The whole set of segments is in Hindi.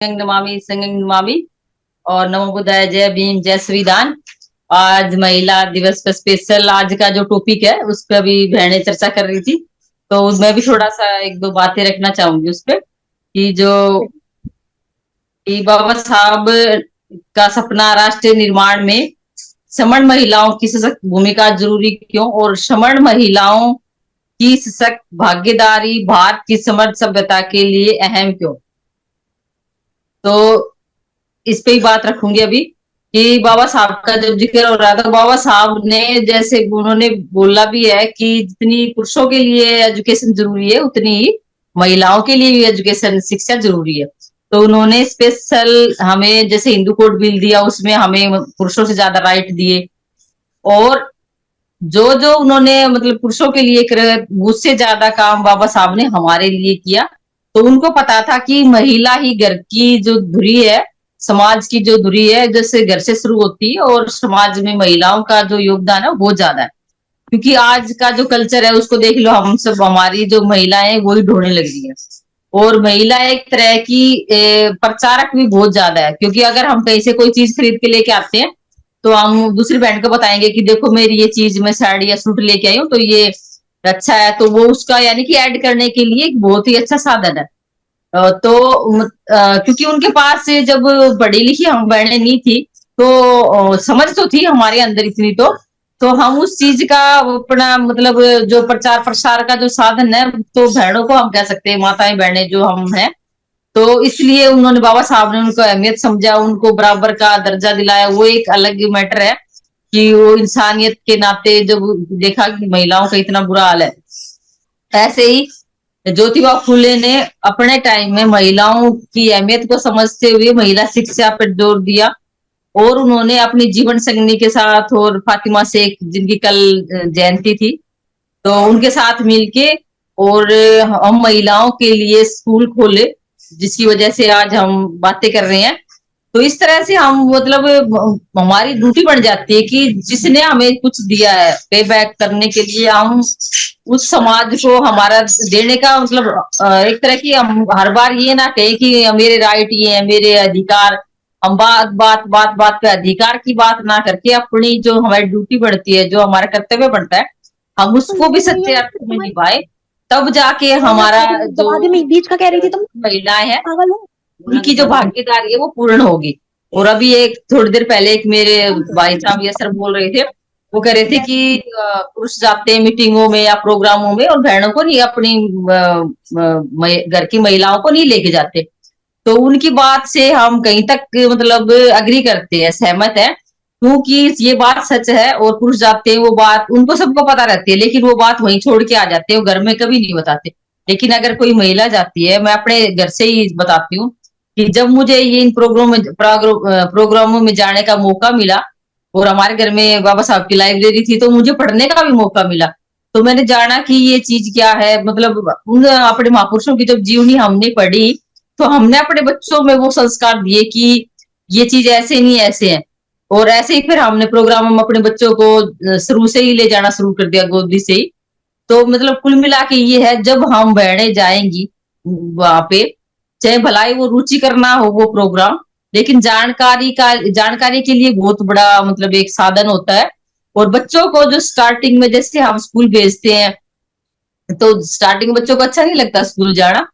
नमामि संगं नमामि और नमो बुद्धाय, जय भीम, जय संविधान। आज महिला दिवस का स्पेशल आज का जो टॉपिक है उस पर अभी बहनें चर्चा कर रही थी, तो मैं भी थोड़ा सा एक दो बातें रखना चाहूंगी उस पे कि जो कि बाबा साहब का सपना राष्ट्र निर्माण में समान महिलाओं की सशक्त भूमिका जरूरी क्यों और समान महिलाओं की सशक्त भागीदारी भारत की समृद्ध सभ्यता के लिए अहम क्यों। तो इस पे ही बात रखूंगी अभी कि बाबा साहब का जब जिक्र हो रहा था, बाबा साहब ने जैसे उन्होंने बोला भी है कि जितनी पुरुषों के लिए एजुकेशन जरूरी है उतनी ही महिलाओं के लिए भी एजुकेशन शिक्षा जरूरी है। तो उन्होंने स्पेशल हमें जैसे हिंदू कोड बिल दिया, उसमें हमें पुरुषों से ज्यादा राइट दिए। और जो जो उन्होंने मतलब पुरुषों के लिए मुझसे ज्यादा काम बाबा साहब ने हमारे लिए किया। तो उनको पता था कि महिला ही घर की जो धुरी है, समाज की जो धुरी है, जैसे घर से शुरू होती है और समाज में महिलाओं का जो योगदान है वो ज्यादा है। क्योंकि आज का जो कल्चर है उसको देख लो, हम सब हमारी जो महिलाएं वही ढोने लग रही है। और महिला एक तरह की प्रचारक भी बहुत ज्यादा है, क्योंकि अगर हम कहीं से कोई चीज खरीद के लेके आते हैं तो हम दूसरी बहन को बताएंगे कि देखो मेरी ये चीज मैं साड़ी या सूट लेके आई हूँ तो ये अच्छा है, तो वो उसका यानी कि ऐड करने के लिए एक बहुत ही अच्छा साधन है। क्योंकि उनके पास से जब पढ़ी लिखी हम बहनें नहीं थी तो समझ तो थी हमारे अंदर इतनी, तो हम उस चीज का अपना मतलब जो प्रचार प्रसार का जो साधन है तो बहनों को हम कह सकते हैं, माताएं बहनें जो हम हैं। तो इसलिए उन्होंने बाबा साहब ने उनको अहमियत समझा, उनको बराबर का दर्जा दिलाया। वो एक अलग मैटर है कि वो इंसानियत के नाते जब देखा कि महिलाओं का इतना बुरा हाल है। ऐसे ही ज्योतिबा फूले ने अपने टाइम में महिलाओं की अहमियत को समझते हुए महिला शिक्षा पर जोर दिया। और उन्होंने अपनी जीवन संगनी के साथ और फातिमा शेख जिनकी कल जयंती थी, तो उनके साथ मिलके और हम महिलाओं के लिए स्कूल खोले, जिसकी वजह से आज हम बातें कर रहे हैं। तो इस तरह से हम मतलब हमारी ड्यूटी बन जाती है कि जिसने हमें कुछ दिया है पे बैक करने के लिए हम उस समाज को हमारा देने का मतलब एक तरह की हम हर बार ये ना कहें कि मेरे राइट ये है, मेरे अधिकार। हम बात बात बात बात पे अधिकार की बात ना करके अपनी जो हमारी ड्यूटी बढ़ती है, जो हमारा कर्तव्य बढ़ता है, हम उसको भी सच्चे अर्थ में निभाए। तब जाके हमारा जो बीच का कह रही थी तुम महिलाएं हैं पागल हो। उनकी जो भागीदारी है वो पूर्ण होगी। और अभी एक थोड़ी देर पहले एक मेरे भाई साहब ये सर बोल रहे थे, वो कह रहे थे कि पुरुष जाते हैं मीटिंगों में या प्रोग्रामों में और बहनों को नहीं, अपनी घर की महिलाओं को नहीं लेके जाते। तो उनकी बात से हम कहीं तक मतलब अग्री करते हैं, सहमत है, क्योंकि ये बात सच है। और पुरुष जाते हैं वो बात उनको सबको पता रहती है, लेकिन वो बात वहीं छोड़ के आ जाते हैं, वो घर में कभी नहीं बताते। लेकिन अगर कोई महिला जाती है, मैं अपने घर से ही बताती हूँ कि जब मुझे ये इन प्रोग्रामों में जाने का मौका मिला और हमारे घर में बाबा साहब की लाइब्रेरी थी तो मुझे पढ़ने का भी मौका मिला। तो मैंने जाना कि ये चीज क्या है, मतलब उन अपने महापुरुषों की जब जीवनी हमने पढ़ी तो हमने अपने बच्चों में वो संस्कार दिए कि ये चीज ऐसे नहीं ऐसे है। और ऐसे ही फिर हमने प्रोग्राम में अपने बच्चों को शुरू से ही ले जाना शुरू कर दिया, गोदी से ही। तो मतलब कुल मिला के ये है, जब हम बहनें जाएंगी वहां पे, चाहे भलाई वो रुचि करना हो वो प्रोग्राम, लेकिन जानकारी के लिए बहुत बड़ा मतलब एक साधन होता है। और बच्चों को जो स्टार्टिंग में जैसे हम स्कूल भेजते हैं तो स्टार्टिंग में बच्चों को अच्छा नहीं लगता स्कूल जाना,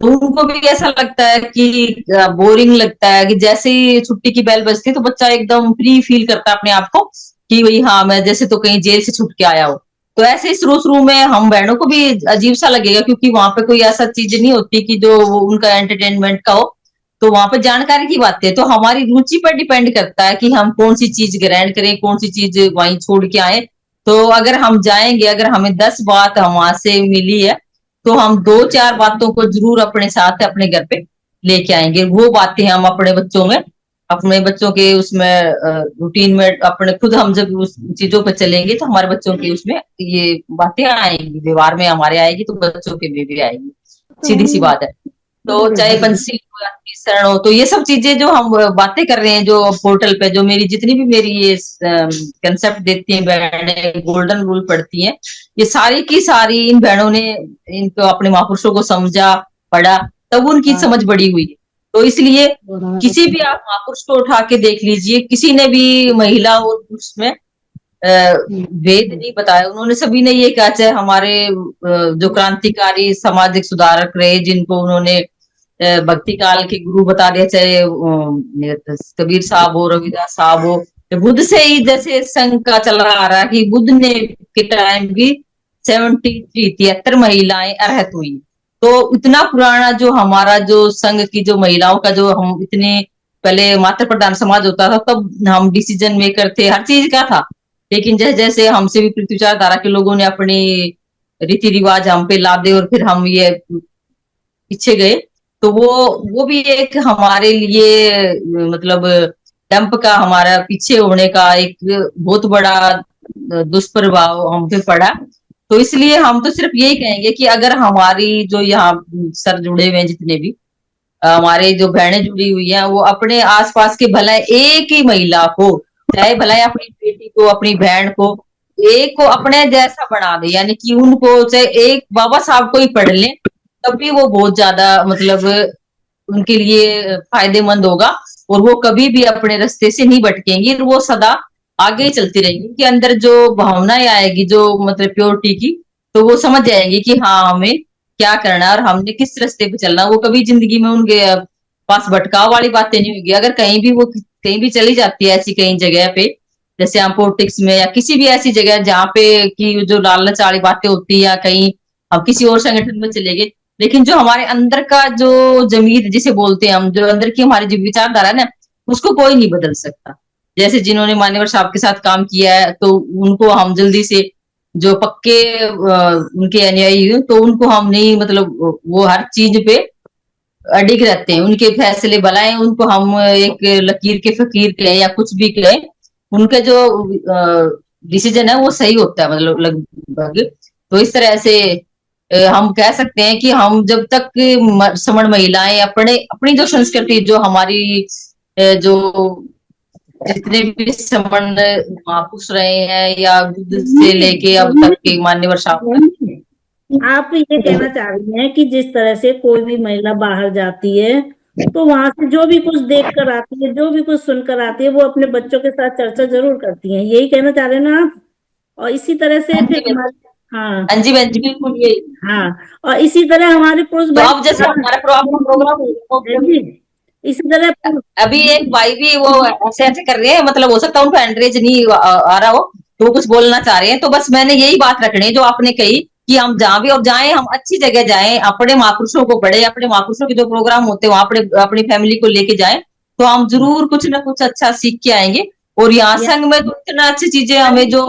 तो उनको भी ऐसा लगता है कि बोरिंग लगता है कि जैसे ही छुट्टी की बेल बजती है तो बच्चा एकदम फ्री फील करता है अपने आप को कि भाई हाँ मैं जैसे तो कहीं जेल से छूट के आया हो। तो ऐसे ही शुरू शुरू में हम बहनों को भी अजीब सा लगेगा, क्योंकि वहां पे कोई ऐसा चीज नहीं होती कि जो उनका एंटरटेनमेंट का हो। तो वहां पे जानकारी की बात है, तो हमारी रुचि पर डिपेंड करता है कि हम कौन सी चीज ग्रहण करें, कौन सी चीज वहीं छोड़ के आए। तो अगर हम जाएंगे, अगर हमें 10 बात वहां से मिली है तो हम 2-4 बातों को जरूर अपने साथ अपने घर पे लेके आएंगे। वो बातें हम अपने बच्चों में, अपने बच्चों के उसमें रूटीन में अपने खुद हम जब उस चीजों पर चलेंगे तो हमारे बच्चों के उसमें ये बातें आएंगी, व्यवहार में हमारे आएगी तो बच्चों के में भी आएगी। सीधी सी बात है। तो चाहे पंछी हो या शरण हो, तो ये सब चीजें जो हम बातें कर रहे हैं जो पोर्टल पे, जो मेरी जितनी भी मेरी ये कंसेप्ट देती हैं बहनें, गोल्डन रूल पढ़ती हैं, ये सारी की सारी इन बहनों ने इनको अपने महापुरुषों को समझा, पढ़ा, तब उनकी समझ बड़ी हुई। तो इसलिए किसी भी आप महापुरुष को उठा के देख लीजिए, किसी ने भी महिला और पुरुष में भेद नहीं बताया। उन्होंने सभी ने ये कहा, चाहे हमारे जो क्रांतिकारी सामाजिक सुधारक रहे, जिनको उन्होंने भक्ति काल के गुरु बता दिया, चाहे कबीर साहब हो, रविदास साहब हो, बुद्ध से ही जैसे संघ का चल रहा आ रहा है कि बुद्ध ने के टाइम भी 73 महिलाएं अरहत हुई। तो इतना पुराना जो हमारा जो संघ की जो महिलाओं का जो हम इतने पहले मातृ प्रधान समाज होता था, तब हम डिसीजन मेकर थे, हर चीज का था। लेकिन जैसे जैसे हमसे भी पृथ्वी विचारधारा के लोगों ने अपनी रीति रिवाज हम पे लादे और फिर हम ये पीछे गए, तो वो भी एक हमारे लिए मतलब डंप का, हमारा पीछे होने का एक बहुत बड़ा दुष्प्रभाव हम पे पड़ा। तो इसलिए हम तो सिर्फ यही कहेंगे कि अगर हमारी जो यहाँ सर जुड़े हुए हैं, जितने भी हमारे जो बहनें जुड़ी हुई हैं, वो अपने आसपास के भला एक ही महिला को, चाहे भला अपनी बेटी को, अपनी बहन को, एक को अपने जैसा बना दे, यानी कि उनको चाहे एक बाबा साहब को ही पढ़ लें, तब भी वो बहुत ज्यादा मतलब उनके लिए फायदेमंद होगा। और वो कभी भी अपने रास्ते से नहीं भटकेंगी, वो सदा आगे चलती रहेंगी। उनके अंदर जो भावनाएं आएगी, जो मतलब प्योरिटी की, तो वो समझ जाएंगे कि हाँ, हमें क्या करना है और हमने किस रास्ते पे चलना। वो कभी जिंदगी में उनके पास भटकाव वाली बातें नहीं होगी। अगर कहीं भी वो कहीं भी चली जाती है ऐसी कहीं जगह पे, जैसे हम पॉलिटिक्स में या किसी भी ऐसी जगह जहाँ पे की जो लालच वाली बातें होती है, या कहीं हम किसी और संगठन में चले गए, लेकिन जो हमारे अंदर का जो जमीर जिसे बोलते हैं हम, जो अंदर की हमारी जो विचारधारा है ना, उसको कोई नहीं बदल सकता। जैसे जिन्होंने मान्यवर साहब के साथ काम किया है, तो उनको हम जल्दी से, जो पक्के उनके अनुयायी हैं, तो उनको हम नहीं मतलब वो हर चीज पे अडिग रहते हैं। उनके फैसले भलाए उनको हम एक लकीर के फकीर कहें या कुछ भी कहें, उनका जो डिसीजन है वो सही होता है, मतलब लगभग। तो इस तरह से हम कह सकते हैं कि हम जब तक समण महिलाएं अपने अपनी जो संस्कृति, जो हमारी जो जितने भी समण महापुरुष रहे हैं, या बुद्ध से लेके अब तक के मान्यवर साहब, आप ये कहना चाह रही हैं कि जिस तरह से कोई भी महिला बाहर जाती है, तो वहां से जो भी कुछ देख कर आती है, जो भी कुछ सुनकर आती है, वो अपने बच्चों के साथ चर्चा जरूर करती हैं, यही कहना चाह रहे हैं ना आप? और इसी तरह से फिर हमारे, हाँ हाँ जी बहन जी, बिल्कुल यही। हाँ, और इसी तरह हमारे पुरुष तो भाई, अब जैसे हमारा प्रोग्राम, इसी तरह अभी एक भाई भी वो ऐसे ऐसे कर रहे हैं, मतलब हो सकता है उनको एंड्रेज नहीं आ रहा हो, तो वो कुछ बोलना चाह रहे हैं। तो बस मैंने यही बात रखनी है जो आपने कही, कि हम जहाँ भी और जाएं, हम अच्छी जगह जाएं, अपने महापुरुषों को पढ़े, अपने महापुरुषों के जो प्रोग्राम होते हैं वहां अपने अपनी फैमिली को लेके जाएं, तो हम जरूर कुछ ना कुछ अच्छा सीख के आएंगे। और यहाँ संघ में तो इतना अच्छी चीजें हमें जो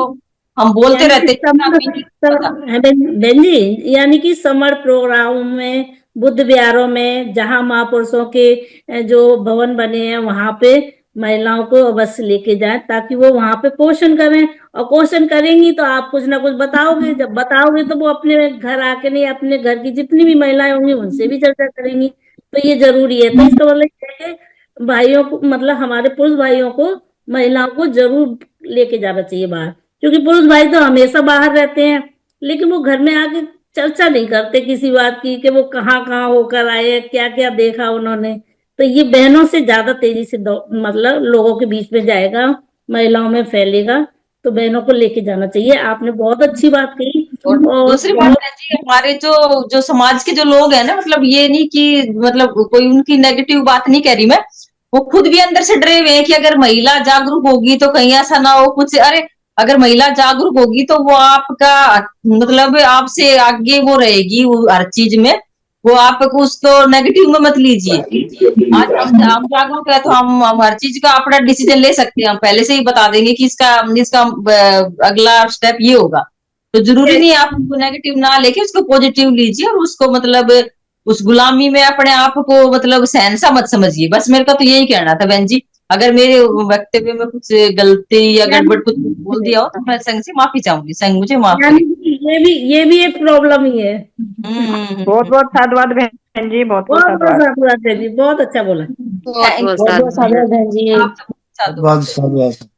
हम बोलते यानी कि रहते हैं, बहन जी, यानी कि समर प्रोग्राम में, बुद्ध विहारों में, जहाँ महापुरुषों के जो भवन बने हैं, वहां पे महिलाओं को अवश्य लेके जाएं, ताकि वो वहां पे क्वेश्चन करें। और क्वेश्चन करेंगी तो आप कुछ ना कुछ बताओगे, जब बताओगे तो वो अपने घर आके नहीं, अपने घर की जितनी भी महिलाएं होंगी उनसे भी चर्चा करेंगी। तो ये जरूरी है। तो इसका मतलब ये है कि भाइयों को, मतलब हमारे पुरुष भाइयों को, महिलाओं को जरूर लेके जाना चाहिए बाहर। क्योंकि पुरुष भाई तो हमेशा बाहर रहते हैं, लेकिन वो घर में आके चर्चा नहीं करते किसी बात की, कि वो कहाँ कहाँ होकर आए, क्या क्या देखा उन्होंने। तो ये बहनों से ज्यादा तेजी से मतलब लोगों के बीच में जाएगा, महिलाओं में फैलेगा। तो बहनों को लेके जाना चाहिए। आपने बहुत अच्छी बात कही। और और दूसरी बात है जी, हमारे जो जो समाज के जो लोग हैं ना, मतलब ये नहीं कि मतलब कोई उनकी नेगेटिव बात नहीं कह रही मैं, वो खुद भी अंदर से डरे हुए हैं कि अगर महिला जागरूक होगी तो कहीं ऐसा ना हो कुछ। अरे अगर महिला जागरूक होगी तो वो आपका मतलब आपसे आगे वो रहेगी, वो हर चीज में वो आपको कुछ तो नेगेटिव में मत लीजिए। आज हम जागरूक है तो हम हर चीज का अपना डिसीजन ले सकते हैं। हम पहले से ही बता देंगे कि इसका इसका अगला स्टेप ये होगा। तो जरूरी नहीं आप उनको नेगेटिव ना लेके उसको पॉजिटिव लीजिए, और उसको मतलब उस गुलामी में अपने आप को मतलब सहनसा मत समझिए। बस मेरे का तो यही कहना था बहन जी। अगर मेरे वक्तव्य में कुछ गलती या गड़बड़ कुछ बोल दिया हो तो मैं संघ से माफी चाहूंगी, संघ मुझे माफ करे। ये भी एक प्रॉब्लम ही है। बहुत बहुत साधुवाद बहन जी, बहुत बहुत बहुत बहुत साधुवाद। साधुवाद जी, बहुत अच्छा बोला। बहुत बहुत बहुत बहुत साधुवाद बहन जी। साधुवाद।